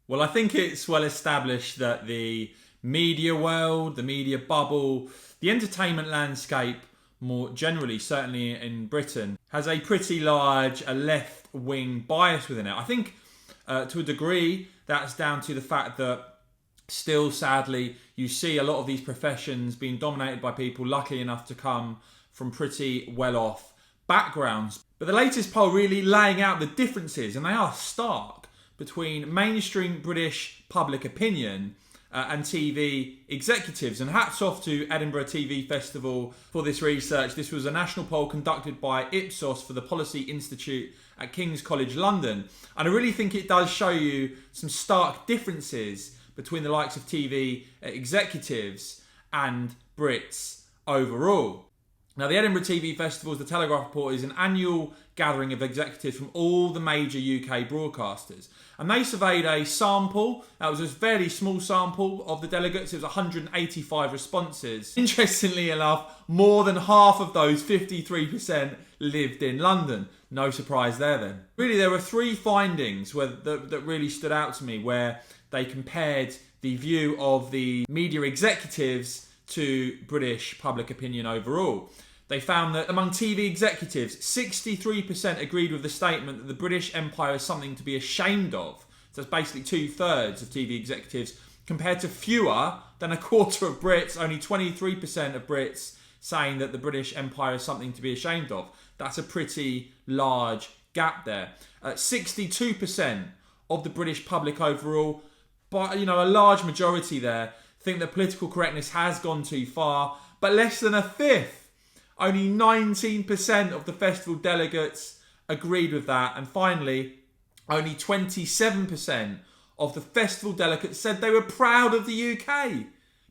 Well, I think it's well established that the media world, the media bubble, the entertainment landscape more generally, certainly in Britain, has a pretty large left-wing bias within it. I think to a degree that's down to the fact that still, sadly, you see a lot of these professions being dominated by people lucky enough to come from pretty well-off backgrounds. But the latest poll really laying out the differences, and they are stark, between mainstream British public opinion and TV executives. And hats off to Edinburgh TV Festival for this research. This was a national poll conducted by Ipsos for the Policy Institute at King's College London. And I really think it does show you some stark differences between the likes of TV executives and Brits overall. Now, the Edinburgh TV Festival, as the Telegraph report, is an annual gathering of executives from all the major UK broadcasters. And they surveyed a sample, that was a fairly small sample of the delegates. It was 185 responses. Interestingly enough, more than half of those, 53%, lived in London. No surprise there then. Really, there were three findings that really stood out to me, where they compared the view of the media executives to British public opinion overall. They found that among TV executives, 63% agreed with the statement that the British Empire is something to be ashamed of. So that's basically 2/3 of TV executives, compared to fewer than a quarter of Brits, only 23% of Brits saying that the British Empire is something to be ashamed of. That's a pretty large gap there. 62% of the British public overall, but a large majority there, think that political correctness has gone too far, but less than a fifth, only 19% of the festival delegates agreed with that. And finally, only 27% of the festival delegates said they were proud of the UK.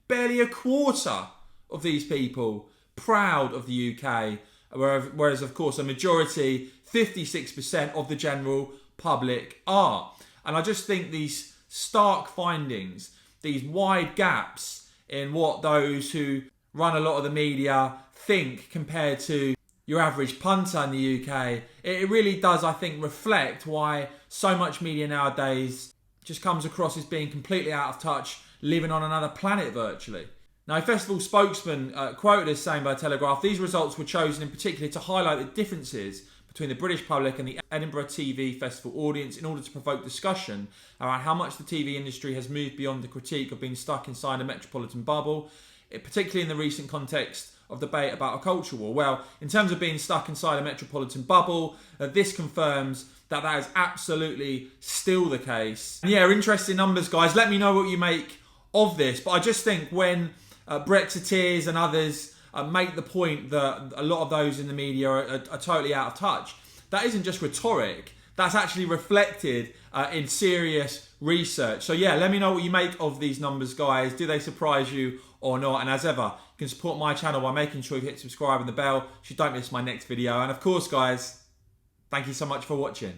Barely a quarter of these people proud of the UK, whereas of course a majority, 56% of the general public are. And I just think these stark findings, these wide gaps in what those who run a lot of the media think compared to your average punter in the UK, it really does, I think, reflect why so much media nowadays just comes across as being completely out of touch, living on another planet virtually. Now, a festival spokesman quoted as saying by Telegraph, these results were chosen in particular to highlight the differences between the British public and the Edinburgh TV Festival audience in order to provoke discussion around how much the TV industry has moved beyond the critique of being stuck inside a metropolitan bubble, particularly in the recent context of debate about a culture war. Well, in terms of being stuck inside a metropolitan bubble, this confirms that is absolutely still the case. And yeah, interesting numbers, guys. Let me know what you make of this. But I just think when Brexiteers and others make the point that a lot of those in the media are totally out of touch, that isn't just rhetoric. That's actually reflected in serious research. So yeah, let me know what you make of these numbers, guys. Do they surprise you or not? And as ever, you can support my channel by making sure you hit subscribe and the bell so you don't miss my next video. And of course, guys, thank you so much for watching.